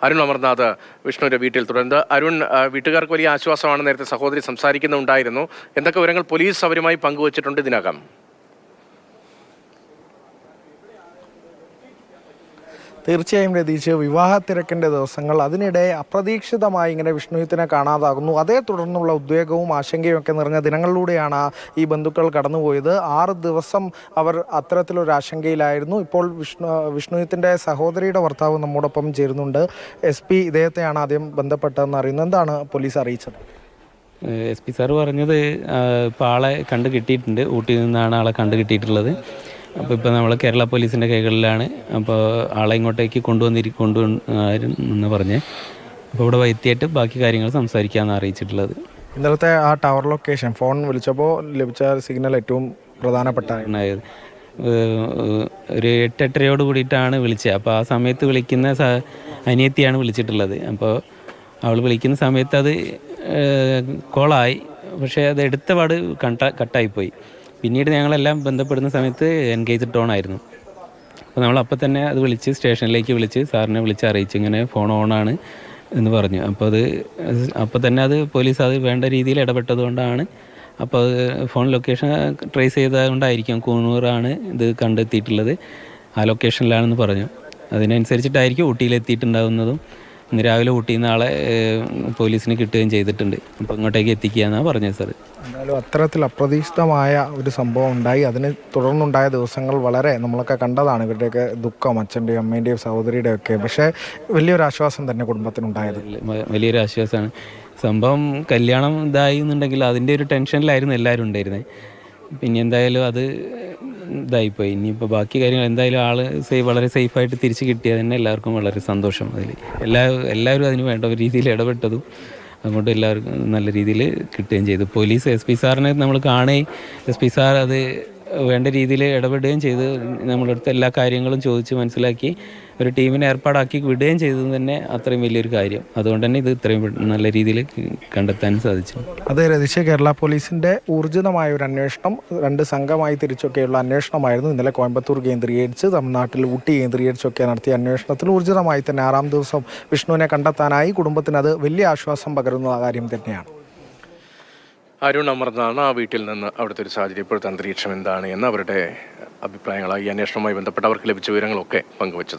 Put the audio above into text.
അരുൺ അമർനാഥ് വിഷ്ണുവിൻ്റെ വീട്ടിൽ തുടർന്ന്. അരുൺ, വീട്ടുകാർക്ക് വലിയ ആശ്വാസമാണ്. നേരത്തെ സഹോദരി സംസാരിക്കുന്നുണ്ടായിരുന്നു. എന്തൊക്കെ വിവരങ്ങൾ പോലീസ് അവരുമായി പങ്കുവച്ചിട്ടുണ്ട് ഇതിനകം? തീർച്ചയായും രതീഷ്, വിവാഹ തിരക്കിൻ്റെ ദിവസങ്ങൾ, അതിനിടെ അപ്രതീക്ഷിതമായി ഇങ്ങനെ വിഷ്ണുവിത്തിനെ കാണാതാകുന്നു. അതേ തുടർന്നുള്ള ഉദ്വേഗവും ആശങ്കയും ഒക്കെ നിറഞ്ഞ ദിനങ്ങളിലൂടെയാണ് ഈ ബന്ധുക്കൾ കടന്നുപോയത്. 6 ദിവസം അവർ അത്തരത്തിലൊരു ആശങ്കയിലായിരുന്നു. ഇപ്പോൾ വിഷ്ണുവിത്തിൻ്റെ സഹോദരിയുടെ ഭർത്താവ് നമ്മോടൊപ്പം ചേരുന്നുണ്ട്. SP ഇദ്ദേഹത്തെയാണ് ആദ്യം ബന്ധപ്പെട്ടതെന്ന് അറിയുന്നത്. എന്താണ് പോലീസ് അറിയിച്ചത്? SP സാർ പറഞ്ഞത് ഇപ്പോൾ ആളെ കണ്ടു കിട്ടിയിട്ടുണ്ട്. ഊട്ടിയിൽ നിന്നാണ് ആളെ കണ്ടു കിട്ടിയിട്ടുള്ളത്. അപ്പോൾ നമ്മൾ കേരള പോലീസിൻ്റെ കൈകളിലാണ്. അപ്പോൾ ആളെ ഇങ്ങോട്ടേക്ക് കൊണ്ടുവന്ന് പറഞ്ഞ് അപ്പോൾ ഇവിടെ എത്തിയിട്ട് ബാക്കി കാര്യങ്ങൾ സംസാരിക്കാമെന്ന് അറിയിച്ചിട്ടുള്ളത്. ഇന്നലത്തെ ആ ടവർ ലൊക്കേഷൻ ഫോൺ വിളിച്ചപ്പോൾ ലഭിച്ച സിഗ്നൽ ഏറ്റവും പ്രധാനപ്പെട്ട ഒരു 8-8:30 കൂടിയിട്ടാണ് വിളിച്ചത്. അപ്പോൾ ആ സമയത്ത് വിളിക്കുന്ന അനിയത്തിയാണ് വിളിച്ചിട്ടുള്ളത്. അപ്പോൾ അവൾ വിളിക്കുന്ന സമയത്ത് അത് കോളായി, പക്ഷേ അത് എടുത്ത പാട് കട്ടായിപ്പോയി. പിന്നീട് ഞങ്ങളെല്ലാം ബന്ധപ്പെടുന്ന സമയത്ത് എൻഗേജ് ടോൺ ആയിരുന്നു. അപ്പോൾ നമ്മളപ്പോൾ തന്നെ അത് വിളിച്ച് സ്റ്റേഷനിലേക്ക് വിളിച്ച് സാറിനെ വിളിച്ച് അറിയിച്ചു, ഇങ്ങനെ ഫോൺ ഓണാണ് എന്ന് പറഞ്ഞു. അപ്പോൾ തന്നെ അത് പോലീസ് അത് വേണ്ട രീതിയിൽ ഇടപെട്ടതുകൊണ്ടാണ്. അപ്പോൾ അത് ഫോൺ ലൊക്കേഷൻ ട്രേസ് ചെയ്തതുകൊണ്ടായിരിക്കും കൂണൂറാണ് ഇത് കണ്ടെത്തിയിട്ടുള്ളത്. ആ ലൊക്കേഷനിലാണെന്ന് പറഞ്ഞു. അതിനനുസരിച്ചിട്ടായിരിക്കും ഊട്ടിയിലെത്തിയിട്ടുണ്ടാകുന്നതും. ഇന്ന് രാവിലെ ഊട്ടിയിൽ നിന്ന് ആളെ പോലീസിന് കിട്ടുകയും ചെയ്തിട്ടുണ്ട്. അപ്പോൾ ഇങ്ങോട്ടേക്ക് എത്തിക്കുക എന്നാണ് പറഞ്ഞത് സാർ. എന്തായാലും അത്തരത്തിൽ അപ്രതീക്ഷിതമായ ഒരു സംഭവം ഉണ്ടായി. അതിന് തുടർന്നുണ്ടായ ദിവസങ്ങൾ വളരെ നമ്മളൊക്കെ കണ്ടതാണ്. ഇവരുടെയൊക്കെ ദുഃഖം, അച്ഛൻ്റെയും അമ്മേൻ്റെയും സഹോദരിയുടെയും ഒക്കെ. പക്ഷേ വലിയൊരു ആശ്വാസം തന്നെ കുടുംബത്തിനുണ്ടായത്. വലിയൊരു ആശ്വാസമാണ്. സംഭവം കല്യാണം ഇതായി എന്നുണ്ടെങ്കിൽ അതിൻ്റെ ഒരു ടെൻഷനിലായിരുന്നു എല്ലാവരും ഉണ്ടായിരുന്നത്. പിന്നെ എന്തായാലും അത് ഇതായിപ്പോയി. ഇനിയിപ്പോൾ ബാക്കി കാര്യങ്ങൾ എന്തായാലും ആൾ വളരെ സേഫായിട്ട് തിരിച്ച് കിട്ടിയത് തന്നെ എല്ലാവർക്കും വളരെ സന്തോഷം. അതിൽ എല്ലാവരും അതിന് വേണ്ട രീതിയിൽ ഇടപെട്ടതും അതുകൊണ്ട് എല്ലാവർക്കും നല്ല രീതിയിൽ കിട്ടുകയും ചെയ്തു. പോലീസ് SP സാറിനെ നമ്മൾ കാണുകയും SP സാർ അത് വേണ്ട രീതിയിൽ ഇടപെടുകയും ചെയ്ത് നമ്മളടുത്ത് എല്ലാ കാര്യങ്ങളും ചോദിച്ച് മനസ്സിലാക്കി ഒരു ടീമിനെ ഏർപ്പാടാക്കി വിടുകയും ചെയ്തത് തന്നെ അത്രയും വലിയൊരു കാര്യം. അതുകൊണ്ട് തന്നെ ഇത് ഇത്രയും നല്ല രീതിയിൽ കണ്ടെത്താൻ സാധിച്ചു. അതെ രതീഷ്, കേരള പോലീസിൻ്റെ ഊർജിതമായ ഒരു അന്വേഷണം, 2 സംഘമായി തിരിച്ചൊക്കെയുള്ള അന്വേഷണമായിരുന്നു. ഇന്നലെ കോയമ്പത്തൂർ കേന്ദ്രീകരിച്ച്, തമിഴ്നാട്ടിൽ ഊട്ടി കേന്ദ്രീകരിച്ചൊക്കെ നടത്തിയ അന്വേഷണത്തിൽ ഊർജിതമായി തന്നെ 6-ാം ദിവസം വിഷ്ണുവിനെ കണ്ടെത്താനായി. കുടുംബത്തിന് അത് വലിയ ആശ്വാസം പകരുന്ന കാര്യം തന്നെയാണ്. അരുൺ അമർനാഥ് ആ വീട്ടിൽ നിന്ന് അവിടുത്തെ ഒരു സാഹചര്യം, ഇപ്പോഴത്തെ അന്തരീക്ഷം എന്താണ് എന്ന് അവരുടെ അഭിപ്രായങ്ങളായി അന്വേഷണവുമായി ബന്ധപ്പെട്ട് അവർക്ക് ലഭിച്ച വിവരങ്ങളൊക്കെ പങ്കുവച്ചത്.